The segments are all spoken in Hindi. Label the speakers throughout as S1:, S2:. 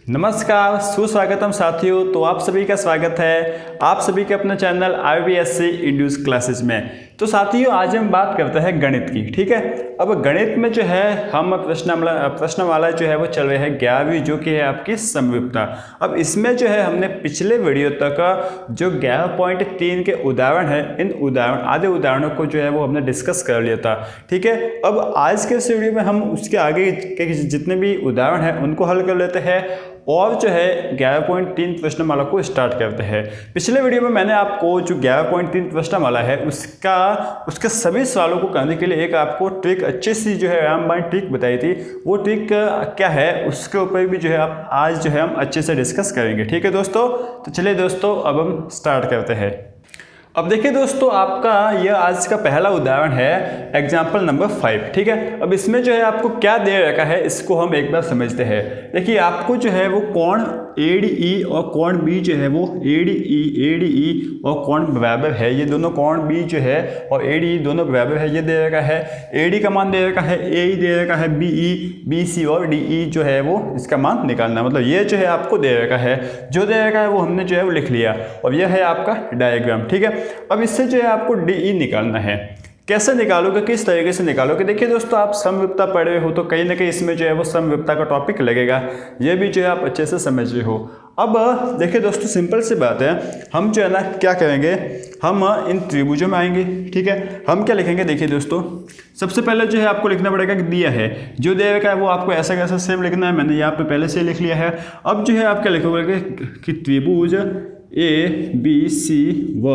S1: नमस्कार, सुस्वागतम साथियों। तो आप सभी का स्वागत है आप सभी के अपने चैनल IBSC इंड्यूस क्लासेस में। तो साथियों, आज हम बात करते हैं गणित की। ठीक है, अब गणित में जो है हम प्रश्नमाला जो है वो चल रहे हैं 11वीं, जो कि है आपकी समरूपता। अब इसमें जो है हमने पिछले वीडियो तक जो 11.3 के उदाहरण है, इन आधे उदाहरणों को जो है वो हमने डिस्कस कर लिया था। ठीक है, अब आज के इस वीडियो में हम उसके आगे के जितने भी उदाहरण हैं उनको हल कर लेते हैं और जो है 11.3 प्रश्नमाला को स्टार्ट करते हैं। पिछले वीडियो में मैंने आपको जो 11.3 प्रश्नमाला है उसके सभी सवालों को करने के लिए एक आपको ट्रिक, अच्छी सी जो है रामबाण ट्रिक बताई थी। वो ट्रिक क्या है उसके ऊपर भी जो है आप आज जो है हम अच्छे से डिस्कस करेंगे। ठीक है दोस्तों, तो चलिए दोस्तों अब हम स्टार्ट करते हैं। अब देखिए दोस्तों, आपका यह आज का पहला उदाहरण है एग्जाम्पल नंबर 5। ठीक है, अब इसमें जो है आपको क्या दे रखा है इसको हम एक बार समझते हैं। देखिए, आपको जो है वो कोण ADE और कोण B जो है वो ADE और कोण बराबर है। ये दोनों कोण B जो है और ADE दोनों बराबर है, ये दे रखा है। AD का मान दे रखा है, AE दे रखा है, BE, BC और DE जो है वो इसका मान निकालना, मतलब ये जो है आपको दे रखा है। जो दे रखा है वो हमने जो है वो लिख लिया और यह है आपका डायग्राम। ठीक है, अब इससे जो है आपको DE निकालना है। कैसे निकालोगे, किस तरीके से निकालोगे? देखिए दोस्तों, आप समरूपता पढ़ रहे हो तो कहीं ना कहीं इसमें जो है वो समरूपता का टॉपिक लगेगा, ये भी जो है आप अच्छे से समझ रहे हो। अब देखिए दोस्तों, सिंपल सी बात है, हम जो है ना क्या करेंगे, हम इन त्रिभुजों में आएंगे। ठीक है, हम क्या लिखेंगे? देखिए दोस्तों, सबसे पहले जो है आपको लिखना पड़ेगा कि दिया है, जो दे रखा है वो आपको ऐसा कैसा सेम लिखना है। मैंने यहाँ पे पहले से लिख लिया है। अब जो है आप क्या लिखोगे कि त्रिभुज ABC व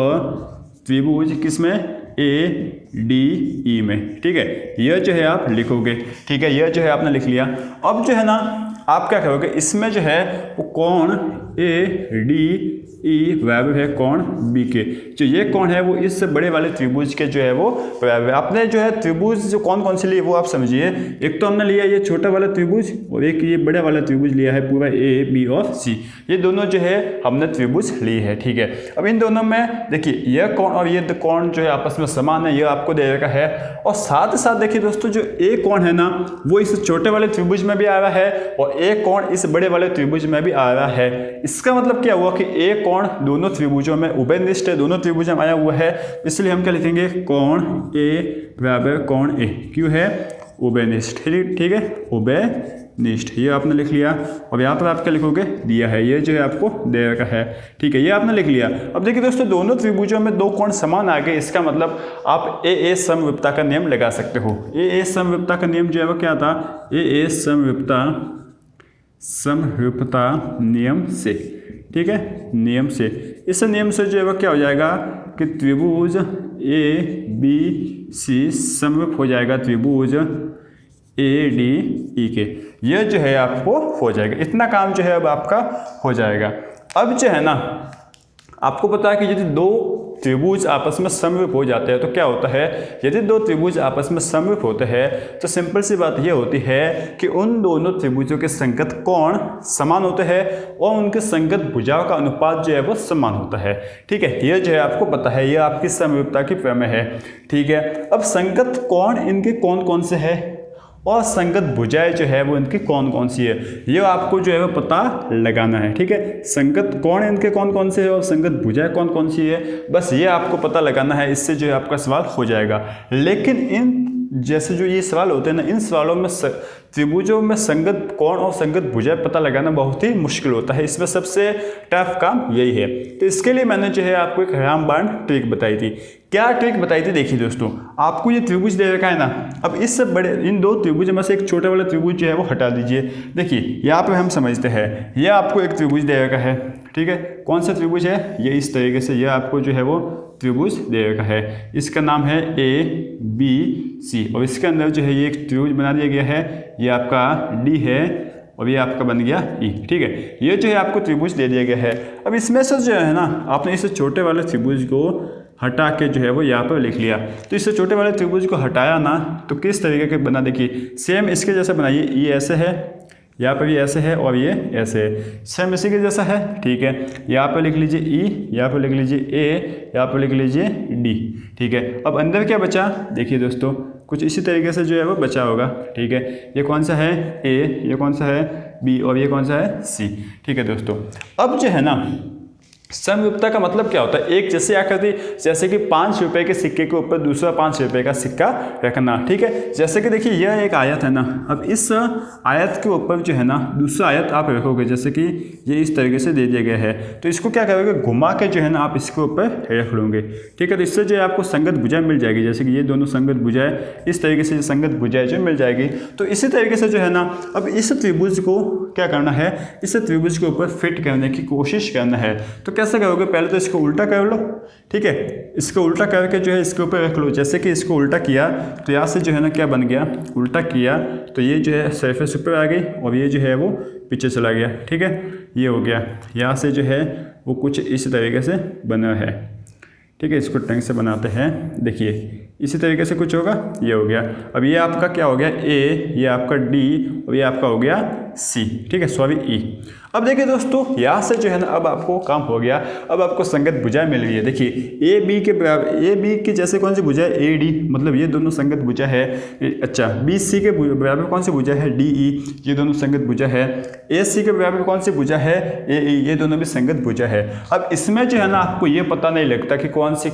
S1: त्रिभुज किसमें ADE में। ठीक है, यह जो है आप लिखोगे। ठीक है, यह जो है आपने लिख लिया। अब जो है ना आप क्या करोगे, इसमें जो है वो कोण ADE बराबर है कोण B के। जो ये कोण है वो इस बड़े वाले त्रिभुज के जो है वो बराबर। आपने जो है त्रिभुज जो कौन कौन से लिए वो आप समझिए। एक तो हमने लिया ये छोटा वाला त्रिभुज और एक ये बड़ा वाला त्रिभुज लिया है, पूरा A, B और C। ये दोनों जो है हमने त्रिभुज ली है। ठीक है, अब इन दोनों में देखिए यह कोण और ये कोण जो है आपस में समान है, यह आपको दे रखा है। और साथ ही साथ देखिए दोस्तों, जो एक कोण है ना वो इस छोटे वाले त्रिभुज में भी आ रहा है और एक कोण इस बड़े वाले त्रिभुज में भी आ रहा है। इसका मतलब क्या हुआ कि एक कोण दोनों त्रिभुजों में उभयनिष्ठ है, दोनों त्रिभुजों में आया हुआ है। इसलिए हम क्या लिखेंगे, कोण A बराबर कोण A। क्यों है? उभयनिष्ठ। ठीक है, उभयनिष्ठ, ये आपने लिख लिया। और यहाँ पर आप क्या लिखोगे, दिया है, ये जो है आपको दे रखा है। ठीक है, ये आपने लिख लिया। अब देखिए दोस्तों, दोनों त्रिभुजों में दो कोण समान आ गए। इसका मतलब आप AA समरूपता का नियम लगा सकते हो। AA समरूपता का नियम जो है वो क्या था, AA समरूपता नियम से। ठीक है, नियम से, इस नियम से जो है वो क्या हो जाएगा कि त्रिभुज ABC समरूप हो जाएगा त्रिभुज ADE के। यह जो है आपको हो जाएगा, इतना काम जो है अब आपका हो जाएगा। अब जो है ना आपको पता है कि यदि दो त्रिभुज आपस में समरूप हो जाते हैं तो क्या होता है, यदि दो त्रिभुज आपस में समरूप होते हैं तो सिंपल सी बात यह होती है कि उन दोनों त्रिभुजों के संगत कोण समान होते हैं और उनके संगत भुजाओं का अनुपात जो है वो समान होता है। ठीक है, यह जो है आपको पता है, यह आपकी समरूपता की प्रमेय है। ठीक है, अब संगत कोण इनके कौन कौन से है और संगत भुजाएं जो है वो इनकी कौन कौन सी है, ये आपको जो है वो पता लगाना है। ठीक है, संगत कोण इनके कौन कौन से है और संगत भुजाएं कौन कौन सी है, बस ये आपको पता लगाना है। इससे जो है आपका सवाल हो जाएगा। लेकिन इन जैसे जो ये सवाल होते हैं ना, इन सवालों में त्रिभुजों में संगत कोण और संगत भुजाएं पता लगाना बहुत ही मुश्किल होता है। इसमें सबसे टफ काम यही है। तो इसके लिए मैंने जो है आपको एक रामबाण ट्रिक बताई थी। क्या ट्रिक बताई थी? देखिए दोस्तों, आपको ये त्रिभुज दे रखा है ना, अब इस बड़े इन दो त्रिभुज में से एक छोटे वाला त्रिभुज जो है वो हटा दीजिए। देखिए यहाँ पे हम समझते हैं, यह आपको एक त्रिभुज दे रखा है। ठीक है, कौन सा त्रिभुज है? ये इस तरीके से यह आपको जो है वो त्रिभुज दे रखा है। इसका नाम है ABC और इसके अंदर जो है ये एक त्रिभुज बना दिया गया है। ये आपका D है और ये आपका बन गया E। ठीक है, ये जो है आपको त्रिभुज दे दिया गया है। अब इसमें से जो है ना आपने इस छोटे वाले त्रिभुज को हटा के जो है वो यहाँ पर लिख लिया। तो इससे छोटे वाले त्रिभुज को हटाया ना तो किस तरीके के बना, देखिए सेम इसके जैसा बनाइए। ये ऐसे है, यहाँ पर भी ऐसे है और ये ऐसे है, सेम इसी के जैसा है। ठीक है, यहाँ पर लिख लीजिए ई, यहाँ पर लिख लीजिए ए, यहाँ पर लिख लीजिए डी। ठीक है, अब अंदर क्या बचा, देखिए दोस्तों कुछ इसी तरीके से जो है वो बचा होगा। ठीक है, ये कौन सा है ए, ये कौन सा है बी और ये कौन सा है सी। ठीक है दोस्तों, अब जो है ना समरूपता का मतलब क्या होता है, एक जैसी आकृति, जैसे कि 5 रुपए के सिक्के के ऊपर दूसरा 5 रुपए का सिक्का रखना। ठीक है, जैसे कि देखिए यह एक आयत है ना, अब इस आयत के ऊपर जो है ना दूसरा आयत आप रखोगे, जैसे कि ये इस तरीके से दे दिया गया है, तो इसको क्या करोगे, घुमा के जो है ना आप इसके ऊपर रख लोगे। ठीक है, तो इससे जो है आपको संगत भुजाएं मिल जाएगी, जैसे कि ये दोनों संगत भुजाएं इस तरीके से संगत भुजाएं जो मिल जाएगी। तो इसी तरीके से जो है ना अब इस त्रिभुज को क्या करना है, इस त्रिभुज के ऊपर फिट करने की कोशिश करना है। तो कैसे करोगे, पहले तो इसको उल्टा कर लो। ठीक है, इसको उल्टा करके जो है इसके ऊपर रख लो, जैसे कि इसको उल्टा किया तो यहाँ से जो है ना क्या बन गया, उल्टा किया तो ये जो है सरफेस ऊपर आ गई और ये जो है वो पीछे चला गया। ठीक है, ये हो गया, यहाँ से जो है वो कुछ इस तरीके से बना है। ठीक है, इसको ढंग से बनाते हैं, देखिए इसी तरीके से कुछ होगा, ये हो गया। अब ये आपका क्या हो गया ए, ये आपका डी और ये आपका हो गया सी। ठीक है, सॉरी ई। अब देखिए दोस्तों यहाँ से जो है ना अब आपको काम हो गया, अब आपको संगत भुजाएं मिल गई है। देखिए ए बी के बराबर, ए बी की जैसे कौन सी भुजा है ए डी, मतलब ये दोनों संगत भुजा है। अच्छा, बी सी के बराबर कौन सी भुजा है डी ई, ये दोनों संगत भुजा है। ए सी के बराबर कौन सी भुजा है ए ई, ये दोनों भी संगत भुजा है। अब इसमें जो है ना आपको ये पता नहीं लगता कि कौन सी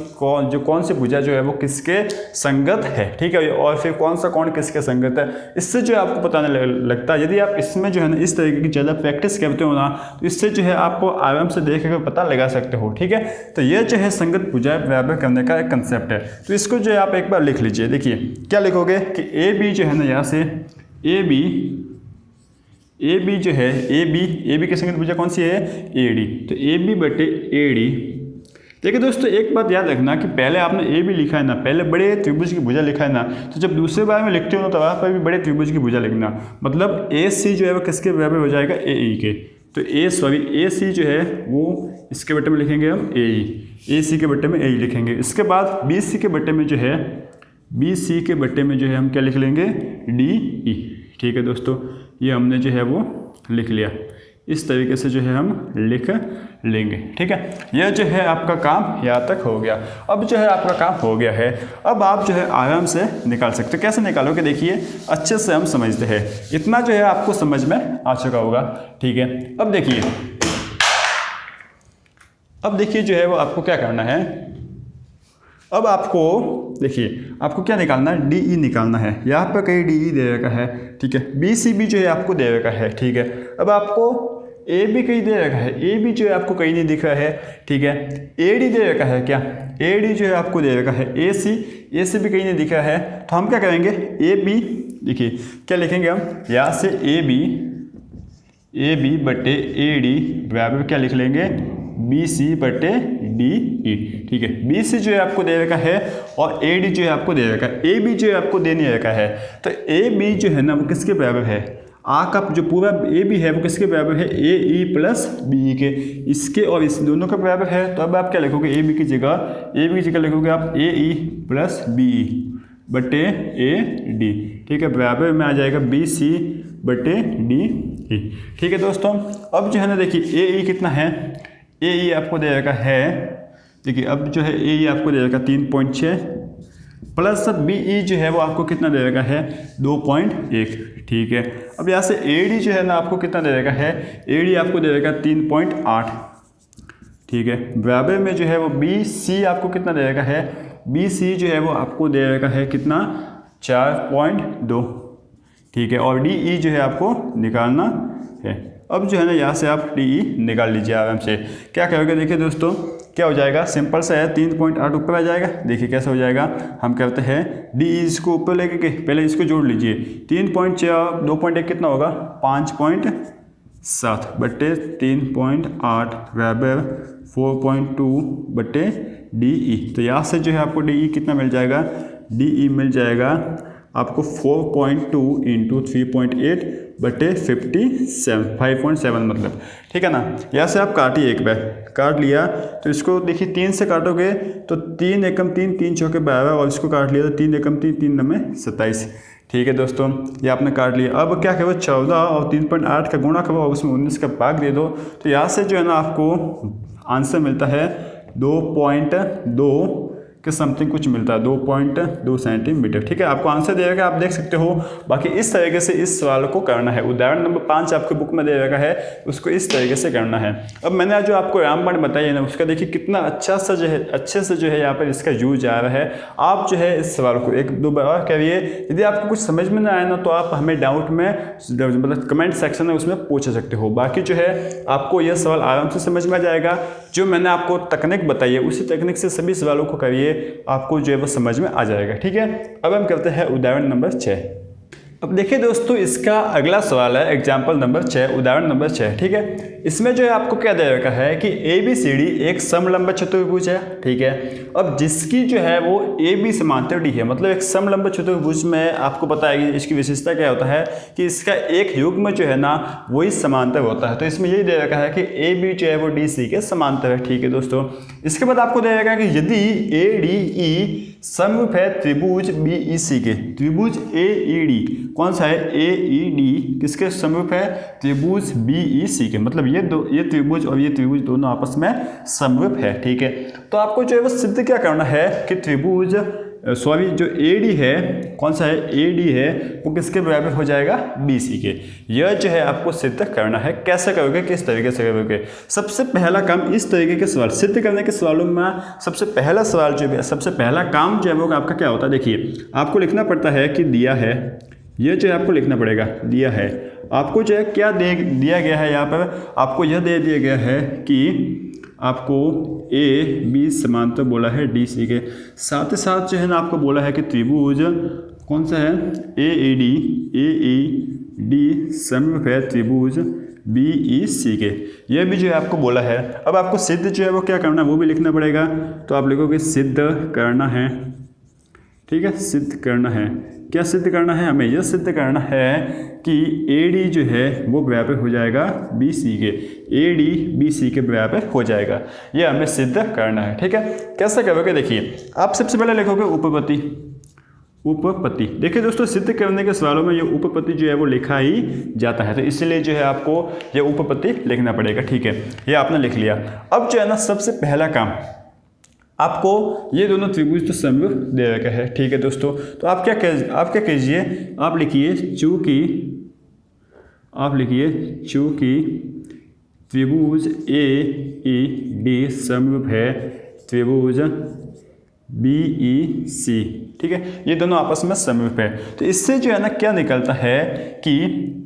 S1: भुजा जो है वो किसके संगत है। ठीक है, और फिर कौन सा कोण किसके संगत है, इससे जो है आपको पता नहीं लगता। यदि आप इसमें जो है ना इस तरीके की ज़्यादा प्रैक्टिस करते हो ना, तो इससे जो है आपको आराम से देख कर पता लगा सकते हो। ठीक है, तो ये जो है संगत भुजाएं बराबर करने का एक कंसेप्ट है। तो इसको जो है आप एक बार लिख लीजिए। देखिए क्या लिखोगे कि ए बी जो है ना, यहाँ से ए बी जो है ए बी की संगत भुजा कौन सी है ए डी, तो ए बी बटे ए डी। देखिए दोस्तों एक बात याद रखना कि पहले आपने ए भी लिखा है ना, पहले बड़े त्रिभुज की भुजा लिखा है ना, तो जब दूसरे बार में लिखते हो ना तो वहाँ पर भी बड़े त्रिभुज की भुजा लिखना। मतलब ए सी जो है वो किसके बराबर हो जाएगा ए ई के, तो ए सी जो है वो इसके बट्टे में लिखेंगे हम ए सी के बट्टे में ए लिखेंगे। इसके बाद बी सी के बट्टे में जो है हम क्या लिख लेंगे डी ई। ठीक है दोस्तों, ये हमने जो है वो लिख लिया, इस तरीके से जो है हम लिख लेंगे। ठीक है, यह जो है आपका काम यहाँ तक हो गया। अब जो है आपका काम हो गया है, अब आप जो है आराम से निकाल सकते हो। कैसे निकालोगे, देखिए अच्छे से हम समझते हैं, इतना जो है आपको समझ में आ चुका होगा। ठीक है, अब देखिए जो है वो आपको क्या करना है, अब आपको देखिए आपको क्या निकालना है, डी ई निकालना है। यहाँ पर कहीं डी ई दे रखा है। ठीक है, बी सी बी जो है आपको दे रखा है। ठीक है, अब आपको ए बी कहीं दे रखा है, ए बी जो है आपको कहीं नहीं दिख रहा है। ठीक है, ए डी दे रखा है, क्या ए डी जो है आपको दे रखा है। ए सी भी कहीं नहीं दिख रहा है, तो हम क्या करेंगे ए बी, देखिए क्या लिखेंगे हम, यहाँ से ए बी बटे ए डी बराबर क्या लिख लेंगे बी सी बटे डी ई। ठीक है, बी सी जो है आपको दे रखा है और ए डी जो है आपको दे रखा है, ए बी जो है आपको दे नहीं रखा है। तो ए बी जो है ना वो किसके बराबर है, आ का जो पूरा ए बी है वो किसके बराबर है ए ई प्लस बी ई के, इसके और इस दोनों के बराबर है। तो अब आप क्या लिखोगे ए बी की जगह लिखोगे आप ए ई प्लस बी ई बटे ए डी। ठीक है, बराबर में आ जाएगा बी सी बटे डी ई। ठीक है दोस्तों, अब जो है ना देखिए ए ई कितना है, ए ई आपको दे रखा है, देखिए अब जो है ए ई आपको दे रखा 3.6 प्लस बी ई जो है वो आपको कितना दे रखा है 2.1। ठीक है, अब यहाँ से ए डी जो है ना आपको कितना दे रखा है, ए डी आपको दे रखा 3.8। ठीक है, बराबर में जो है वो बी सी आपको कितना दे रखा है, बी सी जो है वो आपको दे रखा है कितना 4.2। ठीक है, और डी ई जो है आपको निकालना है। अब जो है ना यहाँ से आप डी ई निकाल लीजिए आराम से। क्या करोगे, देखिए दोस्तों क्या हो जाएगा, सिंपल सा है, 3.8 ऊपर आ जाएगा। देखिए कैसे हो जाएगा, हम करते हैं डी ई इसको ऊपर लेके के पहले इसको जोड़ लीजिए, 3.4 2.1 कितना होगा 5.7 बटे 3.8 बराबर 4.2 बटे डी ई। तो यहाँ से जो है आपको डी ई कितना मिल जाएगा, डी ई मिल जाएगा आपको 4.2 इंटू 3.8 बटे 5.7 मतलब। ठीक है ना, यहाँ से आप काटिए एक बार, काट लिया तो इसको देखिए 3 से काटोगे तो 3 एकम 3, 3 चौके 12 और इसको काट लिया तो 3 एकम 3, 3 नमे 27। ठीक है दोस्तों, ये आपने काट लिया। अब क्या करो 14 और 3.8 का गुणा करो और उसमें 19 का भाग दे दो, तो यहाँ से जो है ना आपको आंसर मिलता है 2.2 के समथिंग कुछ मिलता है, 2.2 सेंटीमीटर। ठीक है, आपको आंसर दे रखा है, आप देख सकते हो। बाकी इस तरीके से इस सवाल को करना है। उदाहरण नंबर 5 आपके बुक में दे रखा है, उसको इस तरीके से करना है। अब मैंने जो आपको रामबाण बताई है ना, उसका देखिए कितना अच्छा सा जो है, अच्छे से जो है यहाँ पर इसका यूज आ रहा है। आप जो है इस सवाल को 1-2 बार करिए। यदि आपको कुछ समझ में ना आए ना, तो आप हमें डाउट में मतलब कमेंट सेक्शन है उसमें पूछ सकते हो। बाकी जो है आपको यह सवाल आराम से समझ में आ जाएगा। जो मैंने आपको तकनीक बताई है उसी तकनीक से सभी सवालों को करिए, आपको जो है वो समझ में आ जाएगा। ठीक है, अब हम करते हैं उदाहरण नंबर 6। अब देखिए दोस्तों, इसका अगला सवाल है एग्जाम्पल नंबर 6, उदाहरण नंबर 6। ठीक है, इसमें जो है आपको क्या दे रखा है कि ABCD एक समलंब चतुर्भुज है। ठीक है, अब जिसकी जो है वो AB समांतर D है, मतलब एक समलंब चतुर्भुज में आपको बताएगी इसकी विशेषता क्या होता है कि इसका एक युग्म जो है ना वही समांतर होता है। तो इसमें यही दे रखा है कि AB जो है वो DC के समांतर है। ठीक है दोस्तों, इसके बाद आपको दे रखा है कि यदि ADE समरूप है त्रिभुज BEC के, त्रिभुज AED कौन सा है, AED किसके समरूप है, त्रिभुज BEC के, मतलब ये त्रिभुज और ये त्रिभुज दोनों आपस में समरूप है। ठीक है, तो आपको जो है वो सिद्ध क्या करना है कि त्रिभुज जो AD है कौन सा है, AD है वो किसके बराबर हो जाएगा, BC के। यह जो है आपको सिद्ध करना है। कैसे करोगे, किस तरीके से करोगे। सबसे पहला काम इस तरीके के सवाल सिद्ध करने के सवालों में सबसे पहला सवाल जो है, सबसे पहला काम जो है वो आपका क्या होता है। देखिए आपको लिखना पड़ता है कि दिया है, यह जो है आपको लिखना पड़ेगा, दिया है। आपको जो है क्या दिया गया है, यहाँ पर आपको यह दे दिया गया है कि आपको AB समांतर बोला है DC के, साथ ही साथ जो है ना आपको बोला है कि त्रिभुज कौन सा है, AED समरूप है त्रिभुज BEC के, यह भी जो है आपको बोला है। अब आपको सिद्ध जो है वो क्या करना है वो भी लिखना पड़ेगा। तो आप लिखोगे सिद्ध करना है। ठीक है, सिद्ध करना है। क्या सिद्ध करना है, हमें यह सिद्ध करना है कि AD जो है वो बराबर हो जाएगा BC के, AD BC के बराबर हो जाएगा। यह हमें सिद्ध करना है। ठीक है, कैसे करोगे, देखिए आप सबसे पहले लिखोगे उपपत्ति। उपपत्ति देखिए दोस्तों, सिद्ध करने के सवालों में ये उपपत्ति जो है वो लिखा ही जाता है, तो इसलिए जो है आपको ये उपपत्ति लिखना पड़ेगा। ठीक है, ये आपने लिख लिया। अब जो है ना सबसे पहला काम आपको ये दोनों त्रिभुज तो समरूप दे रखा है। ठीक है दोस्तों, तो आप क्या कीजिए, आप लिखिए चूँकि त्रिभुज AED समरूप है त्रिभुज BEC। ठीक है, ये दोनों आपस में समरूप है। तो इससे जो है ना क्या निकलता है कि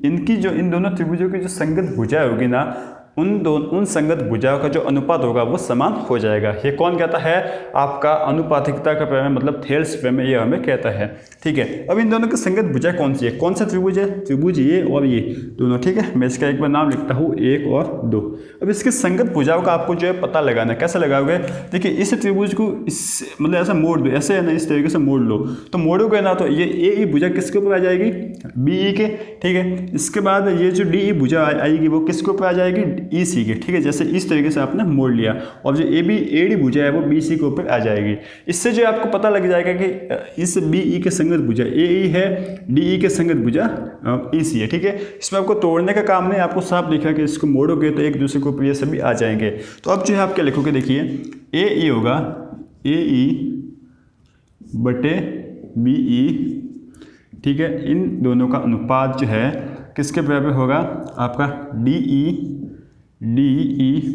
S1: इन दोनों त्रिभुजों की जो संगत भुजा होगी ना, उन संगत भुजाओं का जो अनुपात होगा वो समान हो जाएगा। ये कौन कहता है, आपका अनुपातिकता का प्रमेय, मतलब थेल्स प्रमेय ये हमें कहता है। ठीक है, अब इन दोनों की संगत भुजा कौन सी है, कौन सा त्रिभुज है, त्रिभुज ये और ये दोनों। ठीक है, मैं इसका एक बार नाम लिखता हूँ 1 और 2। अब इसकी संगत भुजाओं का आपको जो है पता लगाना है। कैसे लगाओगे, देखिए इस त्रिभुज को इस मतलब ऐसा मोड़ दो, ऐसे है ना, इस तरीके से मोड़ लो, तो मोड़ोगे ना तो ये AE भुजा किसके ऊपर आ जाएगी, BE के। ठीक है, इसके बाद ये जो DE भुजा आएगी वो किसके ऊपर आ जाएगी, EC के। ठीक है, जैसे इस तरीके से आपने मोड़ लिया, और जो AD भुजा है वो BC के ऊपर आ जाएगी। इससे जो आपको पता लग जाएगा कि इस BE के संगत भुजा AE है, DE के संगत भुजा EC है। ठीक है, इसमें आपको तोड़ने का काम नहीं, आपको साफ लिखा कि इसको मोड़ोगे तो एक दूसरे के ऊपर ये सभी आ जाएंगे। तो अब जो है आप क्या लिखोगे, देखिए AE होगा AE बटे BE। ठीक है, इन दोनों का अनुपात जो है किसके बराबर होगा, आपका DE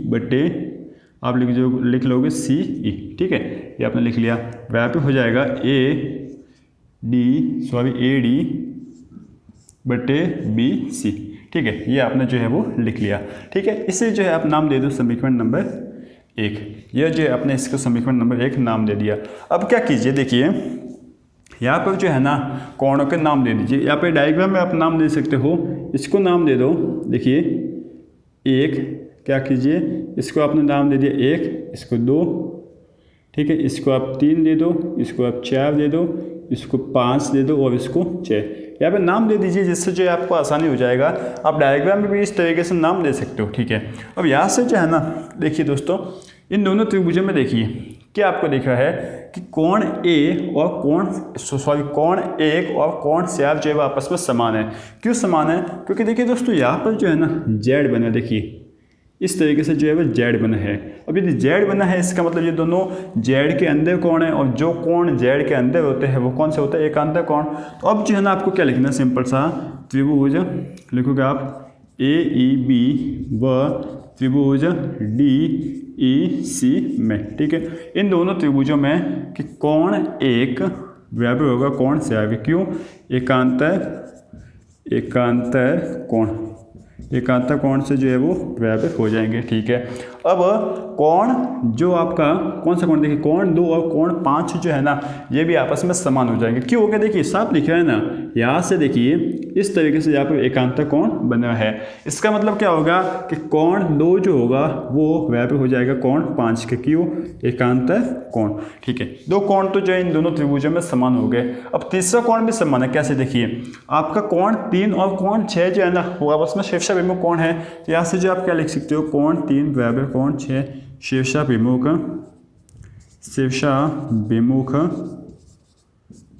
S1: बटे आप लिख लोगे CE। ठीक है, ये आपने लिख लिया, बराबर हो जाएगा AD बटे BC। ठीक है, ये आपने जो है वो लिख लिया। ठीक है, इसे जो है आप नाम दे दो समीकरण नंबर 1। यह जो है आपने इसको समीकरण नंबर 1 नाम दे दिया। अब क्या कीजिए, देखिए यहाँ पर जो है ना कोणों के नाम दे दीजिए। यहाँ पे डायग्राम में आप नाम दे सकते हो, इसको नाम दे दो। देखिए 1, क्या कीजिए, इसको आपने नाम दे दिया 1, इसको 2। ठीक है, इसको आप 3 दे दो, इसको आप 4 दे दो, इसको 5 दे दो और इसको 6। यहाँ पे नाम दे दीजिए, जिससे जो है आपको आसानी हो जाएगा। आप डायग्राम में भी इस तरीके से नाम दे सकते हो, ठीक है। अब यहाँ से जो है ना, देखिए दोस्तों, इन दोनों त्रिभुजों में देखिए क्या आपको दिख रहा है कि कोण ए और कोण 1 और कोण 4 जो है आपस में समान है। क्यों समान है? क्योंकि देखिए दोस्तों, यहाँ पर जो है ना जेड बना, देखिए इस तरीके से जो है वो जेड बना है। अब यदि जेड बना है, इसका मतलब ये दोनों जेड के अंदर कोण है, और जो कोण जेड के अंदर होते हैं वो कौन से होते हैं? एकांतर कोण। तो अब जो है ना आपको क्या लिखना है? सिंपल सा त्रिभुज लिखोगे आप AEB व त्रिभुज DEC में, ठीक है। इन दोनों त्रिभुजों में कि कोण एक बराबर होगा कोण 4। क्यों? एकांतर कोण से जो है वो बराबर हो जाएंगे, ठीक है। अब कोण जो आपका कौन सा कोण, देखिए कोण 2 और कोण 5 जो है ना, ये भी आपस में समान हो जाएंगे। क्यों हो गया? देखिए साफ लिखा है ना, यहाँ से देखिए इस तरीके से यहाँ पर एकांतर कोण बना है। इसका मतलब क्या होगा कि कोण 2 जो होगा वो बराबर हो जाएगा कोण 5 के। क्यों? एकांतर कोण, ठीक है। 2 कोण तो जो है इन दोनों त्रिभुजों में समान हो गए। अब तीसरा कोण भी समान है। कैसे? देखिए आपका कोण 3 और कोण 6 जो है ना, वो आपस में शीर्षाभिमुख कोण है। तो यहाँ से जो आप क्या लिख सकते हो? कोण 3 बराबर कोण 6 शीर्षाभिमुख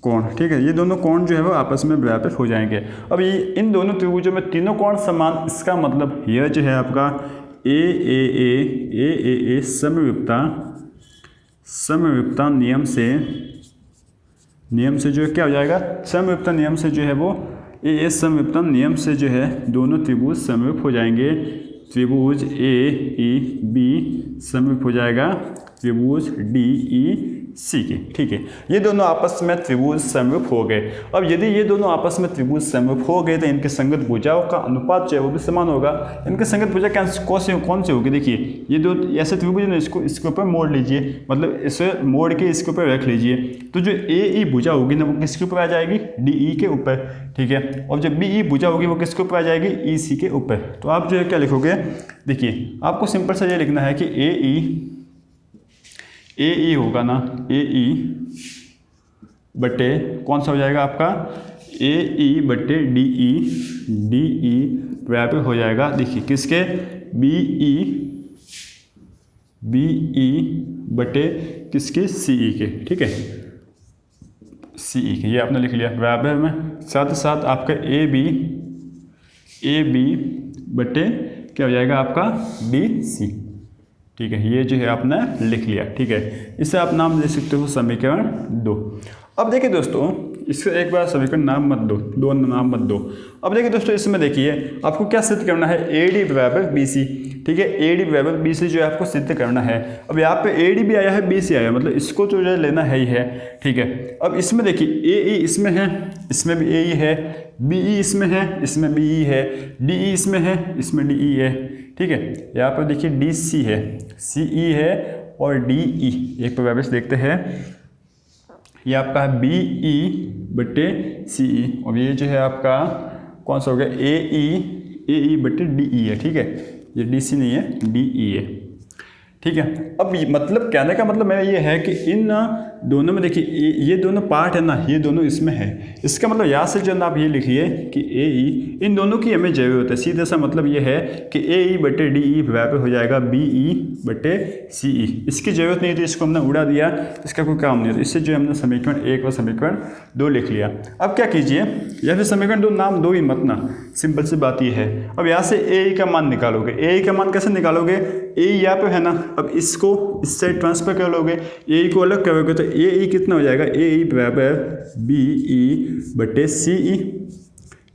S1: कोण, ठीक है। ये दोनों कोण जो है वो आपस में बराबर हो जाएंगे। अब ये इन दोनों त्रिभुजों में तीनों कोण समान, इसका मतलब यह जो है आपका AAA समविप्तता नियम से जो है क्या हो जाएगा? समविप्तता नियम से जो है वो AA समविप्तता नियम से जो है दोनों त्रिभुज समविप्त हो जाएंगे। त्रिभुज AEB समविप्त हो जाएगा त्रिभुज DEC के, ठीक है। ये दोनों आपस में त्रिभुज समविप्त हो गए। अब यदि ये दोनों आपस में त्रिभुज समविप्त हो गए तो इनके संगत भुजाओं का अनुपात जो है वो भी समान होगा। इनके संगत भुजा कौन सी होगी? देखिए ये दो ऐसे त्रिभुज ने, इसके ऊपर मोड़ लीजिए, मतलब इसे मोड़ के इसके ऊपर रख लीजिए। तो जो AE भुजा होगी ना, वो किसके ऊपर आ जाएगी? DE के ऊपर, ठीक है। और जब BE भुजा होगी वो किसके ऊपर आ जाएगी? EC के ऊपर। तो आप जो है क्या लिखोगे? देखिए आपको सिंपल सा ये लिखना है कि AE होगा ना, AE बटे कौन सा हो जाएगा आपका? AE बटे DE बराबर हो जाएगा, देखिए किसके? BE बटे किसके? CE के, ठीक है। CE के, ये आपने लिख लिया बराबर में। साथ ही साथ आपका AB बटे क्या हो जाएगा आपका? BC, ठीक है। ये जो है आपने लिख लिया, ठीक है। इसे आप नाम दे सकते हो समीकरण 2। अब देखिए दोस्तों, इसका एक बार समीकरण नाम मत दो, नाम मत दो। अब देखिए दोस्तों, इसमें देखिए आपको क्या सिद्ध करना है? AD बराबर BC, ठीक है। AD बराबर BC जो है आपको सिद्ध करना है। अब यहाँ पे AD भी आया है, BC आया है, मतलब इसको तो जो है लेना है ही है, ठीक है। अब इसमें देखिए AE इसमें है, इसमें भी AE है, BE इसमें है, इसमें BE है, DE इसमें है, इसमें DE है, ठीक है। यहाँ पर देखिए DC है, CE है और DE। एक पर वापस देखते हैं, ये आपका BE बटे CE, और ये जो है आपका कौन सा हो गया? AE बटे DE है, ठीक है। ये DC नहीं है, DE है, ठीक है। अब मतलब कहने का मतलब मेरा ये है कि इन दोनों में देखिए ये दोनों पार्ट है ना, ये दोनों इसमें है। इसका मतलब यहाँ से जो ना आप ये लिखिए कि AE, इन दोनों की हमें जरूरत है। सीधे सा मतलब ये है कि AE बटे DE बराबर हो जाएगा BE बटे CE। इसकी जरूरत नहीं थी, इसको हमने उड़ा दिया, इसका कोई काम नहीं होता। इससे जो हमने समीकरण 1 और समीकरण 2 लिख लिया। अब क्या कीजिए, या फिर समीकरण 2 नाम दो ही मत ना, सिंपल सी बात ये है। अब यहाँ से AE का मान निकालोगे। AE का मान कैसे निकालोगे? AE यहाँ पे है ना, अब इसको इस साइड ट्रांसफर कर लोगे, AE को अलग करोगे तो AE कितना हो जाएगा? AE बराबर BE बटे CE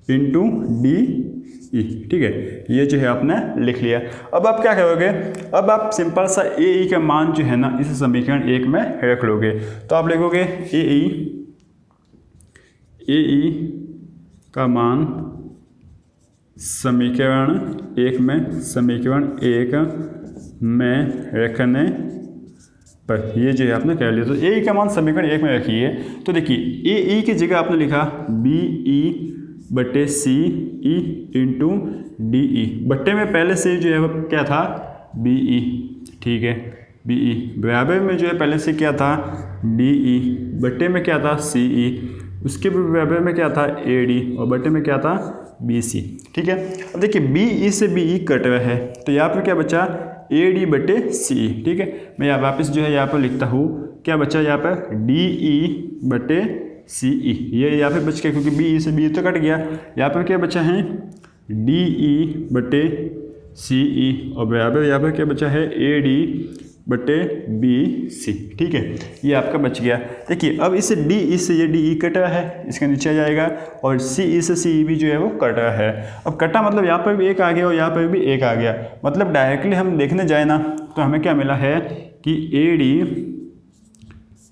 S1: इंटू DE, ठीक है। ये जो है आपने लिख लिया। अब आप क्या करोगे? अब आप सिंपल सा AE का मान जो है ना, इस समीकरण 1 में रख लोगे। तो आप लिखोगे AE का मान समीकरण 1 में रखने पर, ये जो है आपने कर लिया। तो AE का मान समीकरण 1 में रखिए। तो देखिए AE की जगह आपने लिखा BE बटे CE इंटू DE। बट्टे में पहले से जो है वो क्या था? BE, ठीक है। बी ई, बराबर में जो है पहले से क्या था डी ई, बटे में क्या था सी ई, उसके बराबर में क्या था ए डी और बटे में क्या था बी सी। ठीक है, अब देखिए बी ई से बी ई कट रहा है तो यहाँ पर क्या बचा ए डी बटे सी ई। ठीक है, मैं यहाँ वापस जो है यहाँ पर लिखता हूँ, क्या बचा यहाँ पर डी ई बटे सी ई, ये यहाँ पे बच गया क्योंकि बी ई से बी ई तो कट गया। यहाँ पर क्या बचा है डी ई बटे सी ई और बराबर यहाँ पर क्या बचा है ए डी बटे बी सी। ठीक है, ये आपका बच गया। देखिए अब इसे डी ई से ये डी ई कट रहा है, इसके नीचे आ जाएगा, और सी ई से सी ई भी जो है वो कट रहा है। अब कटा मतलब यहाँ पर भी एक आ गया और यहाँ पर भी एक आ गया, मतलब डायरेक्टली हम देखने जाए ना तो हमें क्या मिला है कि ए डी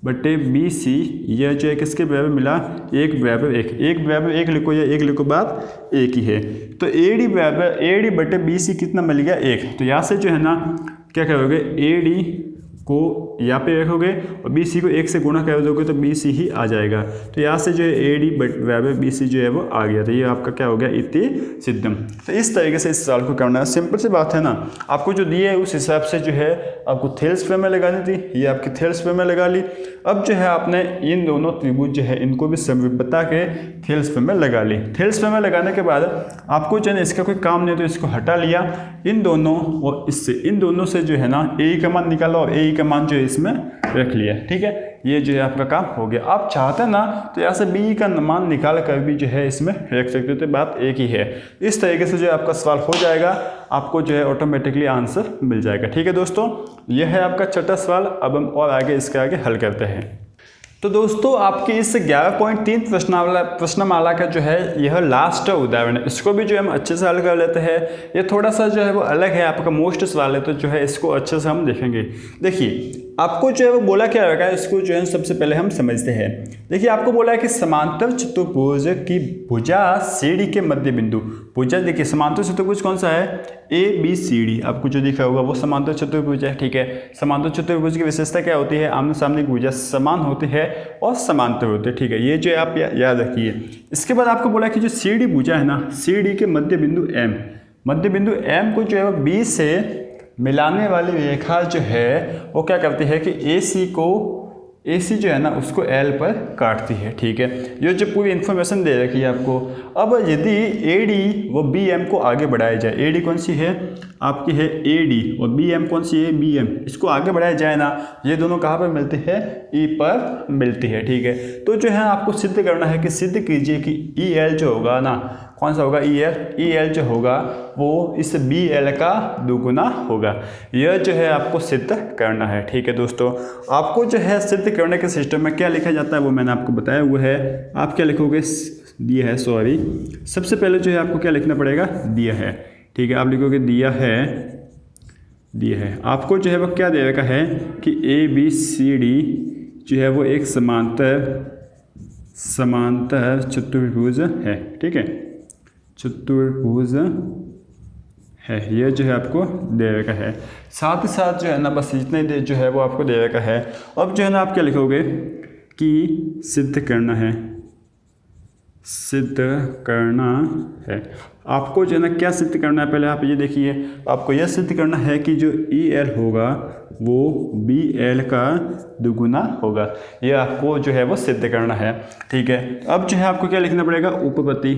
S1: बटे बी सी, यह जो है किसके बराबर मिला, एक बराबर एक, एक बराबर एक लिखो या एक लिखो बात एक ही है। तो ए डी बराबर ए डी बटे बी सी कितना मिल गया एक, तो यहाँ से जो है ना क्या करोगे ए डी को यहाँ पे रखोगे और बी सी को एक से गुणा कर दोगे तो बी सी ही आ जाएगा। तो यहाँ से जो है ए डी बराबर बी सी जो है वो आ गया, तो ये आपका क्या हो गया इति सिद्धम। तो इस तरीके से इस सवाल को करना है, सिंपल सी बात है ना। आपको जो दिया है उस हिसाब से जो है आपको थेल्स प्रमेय लगानी थी, ये आपकी थेल्स प्रमेय लगा ली। अब जो है आपने इन दोनों त्रिभुज जो है इनको भी समरूप बता के थेल्स प्रमेय लगा ली। थेल्स प्रमेय लगाने के बाद आपको जो है इसका कोई काम नहीं तो इसको हटा लिया, इन दोनों और इससे इन दोनों से जो है ना ए का मान निकाला और ए का मान जो है इसमें रख लिया। ठीक है, ये जो है आपका काम हो गया। आप चाहते हैं ना तो यहाँ से बी का मान निकाल कर भी जो है इसमें रख सकते हो, तो बात एक ही है। इस तरीके से जो है आपका सवाल हो जाएगा, आपको जो है ऑटोमेटिकली आंसर मिल जाएगा। ठीक है दोस्तों, यह है आपका छठा सवाल। अब हम और आगे इसके आगे हल करते हैं। तो दोस्तों आपकी इस 11.3 प्रश्नमाला का जो है यह लास्ट उदाहरण है, इसको भी जो है हम अच्छे से हल कर लेते हैं। ये थोड़ा सा जो है वो अलग है, आपका मोस्ट सवाल है, तो जो है इसको अच्छे से हम देखेंगे। देखिए आपको जो है वो बोला क्या रहेगा, इसको जो है सबसे पहले हम समझते हैं। देखिए आपको बोला है कि समांतर चतुर्भुज की भुजा सीडी के मध्य बिंदु, भुजा देखिए समांतर चतुर्भुज कौन सा है ए बी सी डी, आपको जो दिख रहा होगा वो समांतर चतुर्भुज है। ठीक है, समांतर चतुर्भुज की विशेषता क्या होती है, आमने सामने की भुजा समान होती है और समांतर होते हैं। ठीक है, ये जो है आप याद रखिए। इसके बाद आपको बोला कि जो सी डी भुजा है ना, सी डी के मध्य बिंदु एम, मध्य बिंदु एम को जो है वो बी से मिलाने वाली रेखा जो है वो क्या करती है कि ए सी जो है ना उसको एल पर काटती है। ठीक है, ये जो पूरी इन्फॉर्मेशन दे रखी है आपको। अब यदि ए डी व बी एम को आगे बढ़ाया जाए, ए डी कौन सी है आपकी है ए डी और बी एम कौन सी है बी एम, इसको आगे बढ़ाया जाए ना, ये दोनों कहाँ पर मिलती है ई पर मिलती है। ठीक है, तो जो है आपको सिद्ध करना है कि सिद्ध कीजिए कि ई एल जो होगा ना, कौन सा होगा ई एल जो होगा वो इस बी एल का दुगुना होगा। यह जो है आपको सिद्ध करना है। ठीक है दोस्तों, आपको जो है सिद्ध करने के सिस्टम में क्या लिखा जाता है वो मैंने आपको बताया हुआ है। आप क्या लिखोगे, दिया है, सॉरी सबसे पहले जो है आपको क्या लिखना पड़ेगा, दिया है। ठीक है, आप लिखोगे दिया है। आपको जो है वो क्या दे रखा है कि ए बी सी डी जो है वो एक समांतर चतुर्भुज है। ठीक है, चतुर्भुज है, ये जो है आपको दे रखा है। साथ ही साथ जो है ना बस इतना ही जो है वो आपको दे रखा है। अब जो है ना आप क्या लिखोगे कि सिद्ध करना है, आपको जो है ना क्या सिद्ध करना है, पहले आप ये देखिए, आपको यह सिद्ध करना है कि जो ई एल होगा वो बी एल का दुगुना होगा। ये आपको जो है वो सिद्ध करना है। ठीक है, अब जो है आपको क्या लिखना पड़ेगा, उपपत्ति।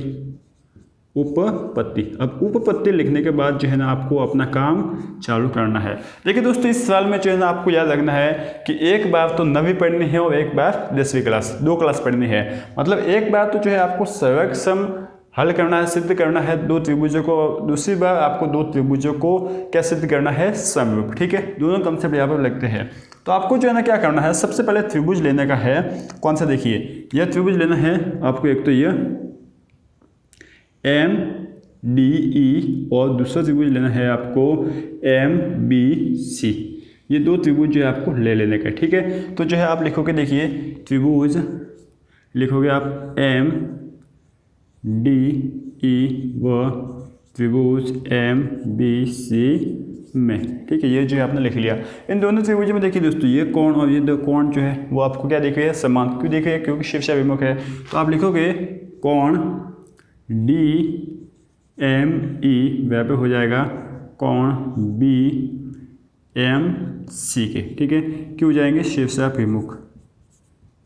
S1: अब उपपत्ति लिखने के बाद जो है ना आपको अपना काम चालू करना है। देखिए दोस्तों, इस सवाल में जो है ना आपको याद रखना है कि एक बार तो 9वीं पढ़नी है और एक बार 10वीं क्लास, 2 क्लास पढ़नी है। मतलब एक बार तो जो है आपको सर्वक्षम हल करना है, सिद्ध करना है 2 त्रिभुजों को, दूसरी बार आपको 2 त्रिभुजों को क्या सिद्ध करना है, समरूप। ठीक है, दोनों कंसेप्ट यहाँ पर लगते हैं। तो आपको जो है ना क्या करना है, सबसे पहले त्रिभुज लेने का है। कौन सा, देखिए यह त्रिभुज लेना है आपको, एक तो यह एम डी ई और दूसरा त्रिभुज लेना है आपको एम बी सी। ये 2 त्रिभुज जो है आपको ले लेने का। ठीक है, तो जो है आप लिखोगे, देखिए त्रिभुज लिखोगे आप एम डी ई व त्रिभुज एम बी सी में। ठीक है, ये जो है आपने लिख लिया। इन दोनों त्रिभुज में देखिए दोस्तों, ये कोण और ये 2 कोण जो है वो आपको क्या दिख रहे हैं, समान। क्यों दिख रहे हैं, क्योंकि शीर्ष अभिमुख है। तो आप लिखोगे कोण डी एम ई, वह पे हो जाएगा कोण बी एम सी के, ठीक है, क्यों हो जाएंगे शीर्षाभिमुख,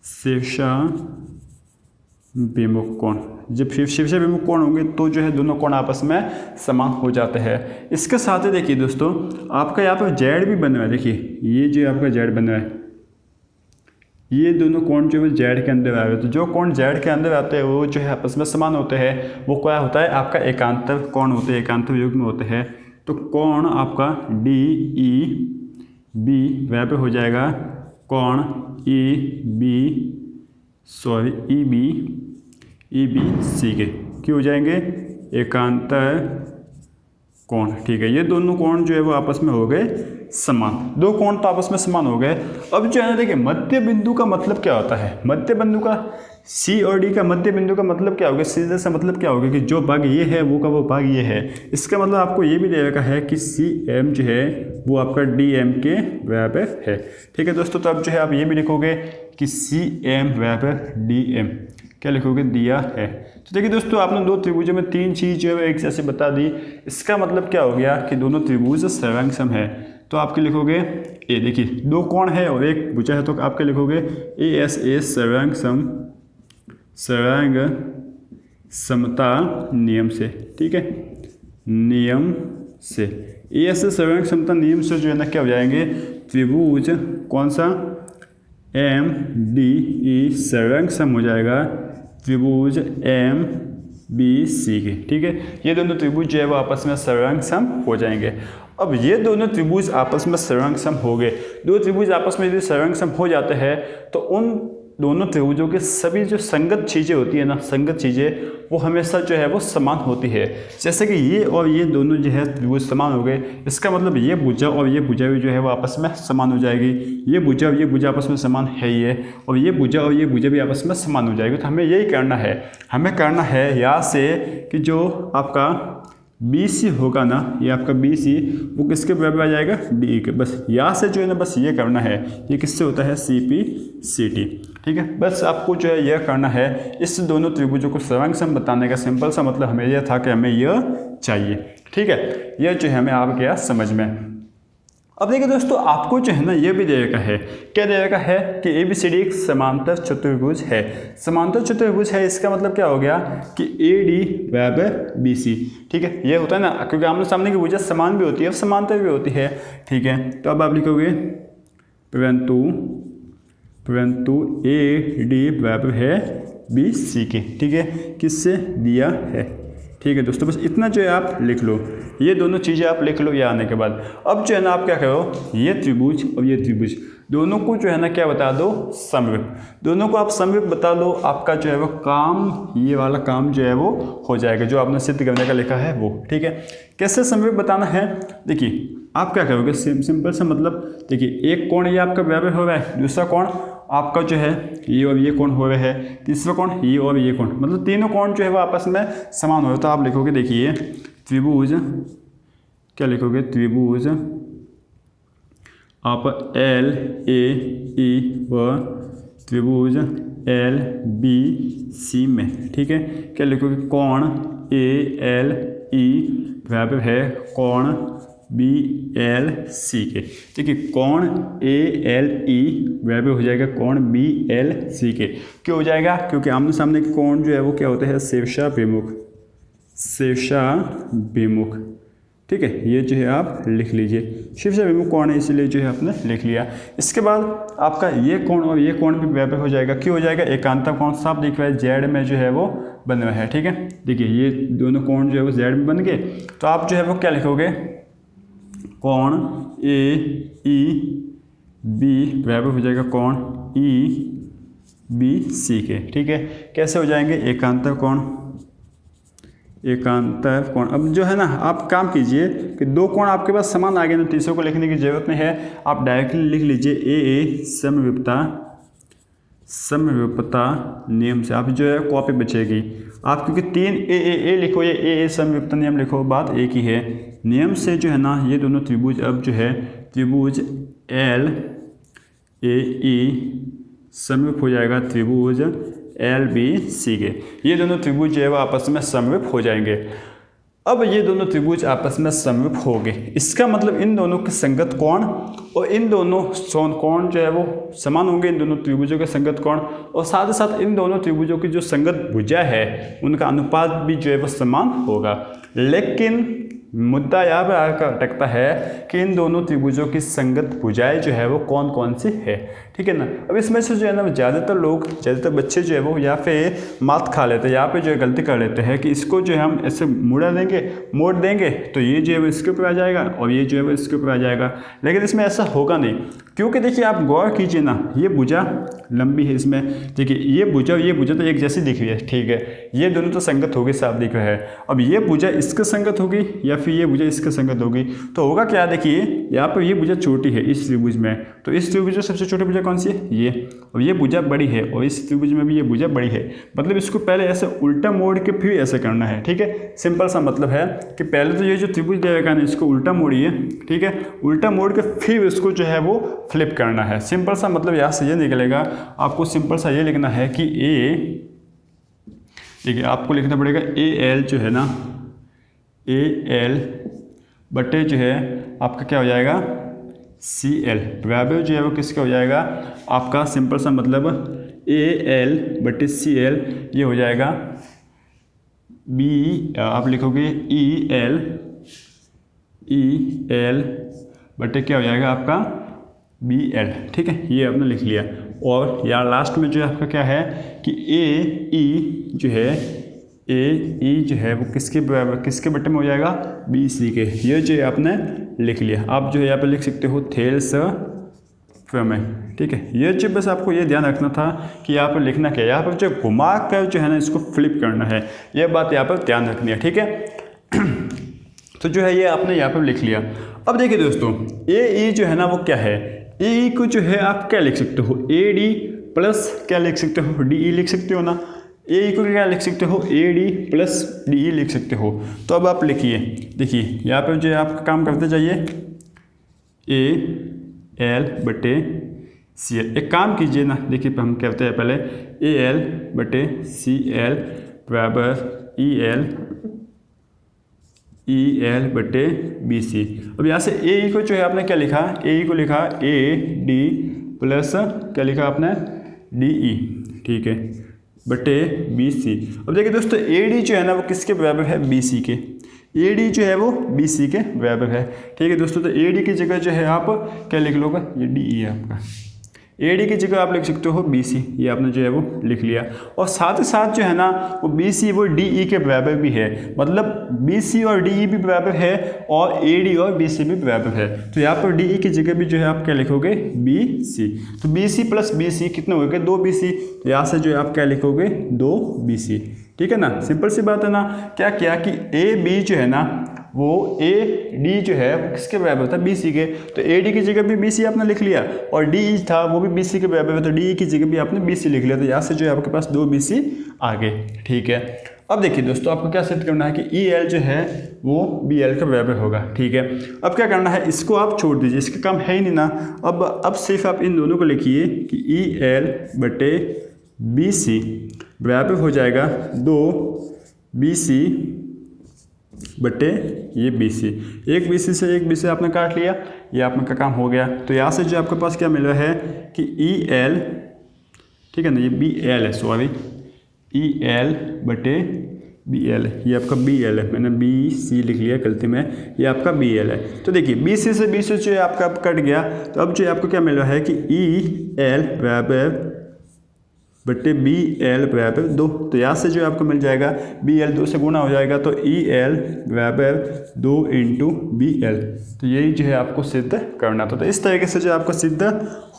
S1: शीर्षाभिमुख कोण। जब शीर्षाभिमुख कोण होंगे तो जो है दोनों कोण आपस में समान हो जाते हैं। इसके साथ ही देखिए दोस्तों आपका यहाँ पर जेड भी बन रहा है, देखिए ये जो आपका जेड बन रहा है, ये दोनों कोण जो है जेड के अंदर आ रहे हैं। तो जो कोण जेड के अंदर आते हैं वो जो है आपस में समान होते हैं, वो क्या होता है आपका एकांतर कोण होते हैं, एकांतर युग्म होते हैं। तो कोण आपका डी ई बी वह पे हो जाएगा कोण ई बी सी के, क्यों हो जाएंगे एकांतर कोण, ठीक है। ये दोनों कोण जो है वो आपस में हो गए समान, दो कोण तो आपस में समान हो गए। अब जो है ना देखिए मध्य बिंदु का मतलब क्या होता है, मध्य बिंदु का सी और डी का मध्य बिंदु का मतलब क्या होगा, सीधे से मतलब क्या होगा कि जो भाग ये है वो का वो भाग ये है। इसका मतलब आपको ये भी दे रखा है कि सी एम जो है वो आपका डी एम के बराबर है, ठीक है दोस्तों। तो अब जो है आप ये भी लिखोगे कि सी एम बराबर डी एम, क्या लिखोगे दिया है। तो देखिए दोस्तों आपने दो त्रिभुजों में तीन चीज़ जो है एक जैसे बता दी, इसका मतलब क्या हो गया कि दोनों त्रिभुज सर्वांगसम है। तो आपके लिखोगे ए, देखिए दो कोण है और एक भुजा है तो आपके लिखोगे ए एस ए सर्वांग समता नियम से, ठीक है, नियम से ए एस सर्वांग समता नियम से जो है ना क्या हो जाएंगे त्रिभुज कौन सा एम डी ई सर्वांगसम हो जाएगा त्रिभुज एम बी सी के, ठीक है। ये दोनों त्रिभुज जो है वो आपस में सर्वांगसम हो जाएंगे। अब ये दोनों त्रिभुज आपस में सर्वांगसम हो गए, दो त्रिभुज आपस में यदि सर्वांगसम हो जाते हैं तो उन दोनों त्रिभुजों के सभी जो संगत चीज़ें होती है ना, संगत चीज़ें वो हमेशा जो है वो समान होती है। जैसे कि ये और ये दोनों जो है त्रिभुज समान हो गए, इसका मतलब ये भुजा और ये भुजा भी जो है वो आपस में समान हो जाएगी। ये भुजा और ये भुजा आपस में समान है ये, और ये भुजा और ये भुजा भी आपस में समान हो जाएगी। तो हमें यही करना है, हमें करना है यहाँ से कि जो आपका बी सी होगा ना, ये आपका बी सी वो किसके बराबर आ जाएगा डी के। बस यहाँ से जो है ना बस ये करना है, ये किससे होता है सी पी सी टी, ठीक है। बस आपको जो है यह करना है, इस दोनों त्रिभुजों को सर्वांगसम बताने का सिंपल सा मतलब हमें यह था कि हमें यह चाहिए, ठीक है। यह जो है हमें आ गया समझ में। अब देखिए दोस्तों आपको जो है ना ये भी दे रखा है, क्या दे रखा है कि ए बी सी डी एक समांतर चतुर्भुज है। समांतर चतुर्भुज है इसका मतलब क्या हो गया कि ए डी बराबर बी सी, ठीक है। ये होता है ना क्योंकि आमने सामने की भुजा समान भी होती है समांतर भी होती है, ठीक है। तो अब आप लिखोगे परंतु ए डी बराबर है बी सी के, ठीक है, किससे दिया है, ठीक है दोस्तों। बस इतना जो है आप लिख लो, ये दोनों चीज़ें आप लिख लो ये आने के बाद। अब जो है ना आप क्या करो, ये त्रिभुज और ये त्रिभुज दोनों को जो है ना क्या बता दो समरूप, दोनों को आप समरूप बता दो, आपका जो है वो काम, ये वाला काम जो है वो हो जाएगा जो आपने सिद्ध करने का लिखा है वो, ठीक है। कैसे समरूप बताना है, देखिए आप क्या करोगे सिंपल सा मतलब, देखिए एक कोण ये आपका बराबर हो रहा है, दूसरा कोण आपका जो है ये और ये कोण हो रहा है, तीसरा कोण ये और ये कोण, मतलब तीनों कोण जो है वो आपस में समान हो रहे। तो आप लिखोगे देखिए त्रिभुज, क्या लिखोगे त्रिभुज आप एल ए ई व त्रिभुज एल बी सी में, ठीक है, क्या लिखोगे कोण ए एल ई बराबर है कोण बी एल सी के, ठीक है। कोण ए एल ई बराबर हो जाएगा कोण बी एल सी के, क्यों हो जाएगा क्योंकि आमने सामने के कोण जो है वो क्या होते हैं शीर्षाभिमुख, शीर्षाभिमुख, ठीक है। ये जो है आप लिख लीजिए शीर्षाभिमुख कोण है इसलिए जो है आपने लिख लिया। इसके बाद आपका ये कोण और ये कोण भी बराबर हो जाएगा, क्यों हो जाएगा एकांतर कोण साफ दिख रहा है जेड में जो है वो बन रहा है, ठीक है। देखिए ये दोनों कोण जो है वो जेड में बन गए, तो आप जो है वो क्या लिखोगे कोण ए ई बी बराबर हो जाएगा कोण ई बी सी के, ठीक है। कैसे हो जाएंगे एकांतर कोण, एकांतर कोण। अब जो है ना आप काम कीजिए कि दो कोण आपके पास समान आ गए ना, तीसरे को लिखने की जरूरत नहीं है, आप डायरेक्टली लिख लीजिए ए समरूपता नियम से। आप जो है कॉपी बचेगी आप, क्योंकि तीन ए लिखो, ये ए समरूपता नियम लिखो, बात एक ही है। नियम से जो है ना ये दोनों त्रिभुज अब जो है त्रिभुज एल ए ई समरूप हो जाएगा त्रिभुज एल बी सी के, ये दोनों त्रिभुज जो है वो आपस में समरूप हो जाएंगे। अब ये दोनों त्रिभुज आपस में समरूप हो गए, इसका मतलब इन दोनों के संगत कोण और इन दोनों कोण जो है वो समान होंगे, इन दोनों त्रिभुजों के संगत कोण, और साथ ही साथ इन दोनों त्रिभुजों की जो संगत भुजा है उनका अनुपात भी जो है वो समान होगा। लेकिन मुद्दा यहाँ पर आकर अटकता है कि इन दोनों त्रिभुजों की संगत भुजाएं जो है वो कौन कौन सी है, ठीक है ना। अब इसमें से जो है ना ज़्यादातर बच्चे जो है वो यहाँ पे मात खा लेते हैं, यहाँ पे जो है गलती कर लेते हैं कि इसको जो है हम ऐसे मोड़ देंगे तो ये जो है वो इसके ऊपर आ जाएगा और ये जो है वो इसके ऊपर आ जाएगा। लेकिन इसमें ऐसा होगा नहीं, क्योंकि देखिए आप गौर कीजिए ना, ये भुजा लंबी है, इसमें देखिए ये भुजा तो एक जैसी दिख रही है, ठीक है, ये दोनों तो संगत होगी, साफ दिख रहा है। अब ये भुजा इसके संगत होगी या फिर ये भुजा इसके संगत होगी, तो होगा क्या, देखिए यहाँ पर ये भुजा छोटी है इस त्रिभुज में, तो इस त्रिभुज में सबसे छोटी भुजा कौन सी है, ये, और ये भुजा बड़ी है और इस त्रिभुज में भी ये भुजा बड़ी है। मतलब इसको पहले ऐसे उल्टा मोड़ के फिर ऐसे करना है, ठीक है। सिंपल सा मतलब है कि पहले तो ये जो त्रिभुज दिया ना इसको उल्टा मोड़िए, ठीक है, उल्टा मोड़ के फिर इसको जो है वो फ्लिप करना है। सिंपल सा मतलब यहाँ से ये निकलेगा, आपको सिंपल सा ये लिखना है कि ए, देखिए आपको लिखना पड़ेगा ए एल जो है ना, ए एल बटे जो है आपका क्या हो जाएगा, सी एल बराबर जो है वो किसका हो जाएगा, आपका सिंपल सा मतलब ए एल बटे सी एल, ये हो जाएगा बी, आप लिखोगे ई एल बटे क्या हो जाएगा आपका बी एल, ठीक है, ये आपने लिख लिया। और यहाँ लास्ट में जो है आपका क्या है कि ए ई जो है वो किसके बराबर, किसके बटे में हो जाएगा, बी सी के, ये जो है आपने लिख लिया। आप जो है यहाँ पे लिख सकते हो थेल्स प्रमेय, ठीक है। ये जो बस आपको ये ध्यान रखना था कि यहाँ पर लिखना क्या है, यहाँ पर जो घुमा कर जो है ना इसको फ्लिप करना है, यह बात यहाँ पर ध्यान रखनी है, ठीक है। तो जो है ये आपने यहाँ पर लिख लिया। अब देखिए दोस्तों, ए ई जो है ना वो क्या है, ए ई को जो है आप क्या लिख सकते हो, ए डी प्लस क्या लिख सकते हो, डी ई लिख सकते हो ना। ए ई को क्या लिख सकते हो, A D plus D E लिख सकते हो। तो अब आप लिखिए, देखिए यहाँ पर जो है आपका काम करते जाइए, ए एल बटे सी एल, एक काम कीजिए ना, देखिए हम कहते हैं पहले ए एल बटे सी एल बराबर ई एल बटे बी सी। अब यहाँ से ए ई को जो है आपने क्या लिखा, ए ई को लिखा ए डी प्लस क्या लिखा आपने डी ई, ठीक है, बटे बी सी। अब देखिए दोस्तों ए डी जो है ना वो किसके बराबर है, बी सी के, ए डी जो है वो बी सी के बराबर है, ठीक है दोस्तों। तो ए डी की जगह जो है आप क्या लिख लोगे, ये डी ई है आपका, ए डी की जगह आप लिख सकते हो बी सी, ये आपने जो है वो लिख लिया। और साथ ही साथ जो है ना वो बी सी वो डी ई के बराबर भी है, मतलब बी सी और डी ई भी बराबर है और ए डी और बी सी भी बराबर है। तो यहाँ पर डी ई की जगह भी जो है आप क्या लिखोगे, बी सी। तो B C plus B C कितने हो गए, 2 बी सी। तो यहाँ से जो है आप क्या लिखोगे, 2 बी सी, ठीक है ना। सिंपल सी बात है ना। क्या किया कि ए बी जो है ना वो ए डी जो है वो किसके बराबर था, बी सी के। तो ए डी की जगह भी बी सी आपने लिख लिया और डी ई था वो भी बी सी के बराबर है, तो डी ई की जगह भी आपने बी सी लिख लिया। तो यहाँ से जो है आपके पास 2 बी सी आ गए, ठीक है। अब देखिए दोस्तों आपको क्या सिद्ध करना है कि ई एल जो है वो बी एल के बराबर होगा, ठीक है। अब क्या करना है, इसको आप छोड़ दीजिए, इसका काम है ही नहीं ना। अब सिर्फ आप इन दोनों को लिखिए कि ई एल बटे बी सी बराबर हो जाएगा 2 बी सी बटे ये बी सी। एक बी सी से एक बी सी आपने काट लिया, ये आपका काम हो गया। तो यहाँ से जो आपके पास क्या मिल रहा है कि ई एल, ठीक है ना, ये बी एल है, सॉरी, ई एल बटे बी एल, ये आपका बी एल है, मैंने बी सी लिख लिया गलती में, ये आपका बी एल है। तो देखिए बी सी से बी सी जो है आपका कट गया। तो अब जो आपको क्या मिल रहा है कि ई एल बराबर बटे बी एल बराबर 2। तो यहाँ से जो आपको मिल जाएगा बी एल 2 से गुना हो जाएगा, तो ई एल बराबर 2 इंटू बी एल। तो यही जो है आपको सिद्ध करना था। तो इस तरीके से जो आपको सिद्ध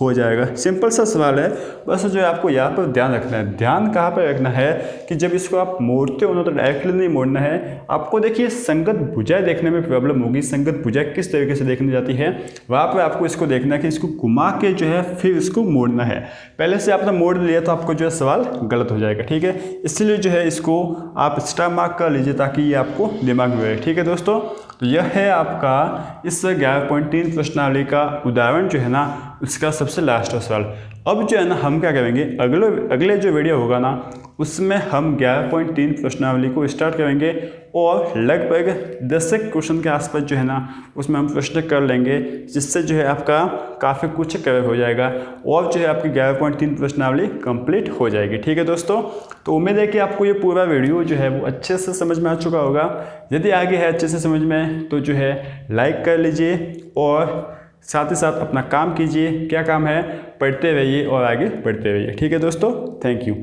S1: हो जाएगा। सिंपल सा सवाल है, बस जो है आपको यहाँ पर ध्यान रखना है। ध्यान कहाँ पर रखना है कि जब इसको आप मोड़ते हो ना तो डायरेक्टली नहीं मोड़ना है आपको। देखिए संगत भुजाएं देखने में प्रॉब्लम होगी, संगत भुजाएं किस तरीके से देखने जाती है वहाँ पर आपको इसको देखना है कि इसको घुमा के जो है फिर इसको मोड़ना है। पहले से आपने मोड़ लिया तो आपको जो है सवाल गलत हो जाएगा, ठीक है। इसलिए जो है इसको आप स्टार मार्क कर लीजिए ताकि ये आपको दिमाग में रहे, ठीक है दोस्तों। तो यह है आपका इस 11.3 प्रश्नावली का उदाहरण जो है ना उसका सबसे लास्ट सवाल। अब जो है ना हम क्या करेंगे, अगले जो वीडियो होगा ना उसमें हम 11.3 प्रश्नावली को स्टार्ट करेंगे और लगभग 10 क्वेश्चन के आसपास जो है ना उसमें हम प्रश्न कर लेंगे, जिससे जो है आपका काफ़ी कुछ कवर हो जाएगा और जो है आपकी 11.3 प्रश्नावली कंप्लीट हो जाएगी। ठीक है दोस्तों, तो उम्मीद है कि आपको ये पूरा वीडियो जो है वो अच्छे से समझ में आ चुका होगा। यदि आगे है अच्छे से समझ में तो जो है लाइक कर लीजिए और साथ ही साथ अपना काम कीजिए। क्या काम है, पढ़ते रहिए और आगे बढ़ते रहिए। ठीक है दोस्तों, थैंक यू।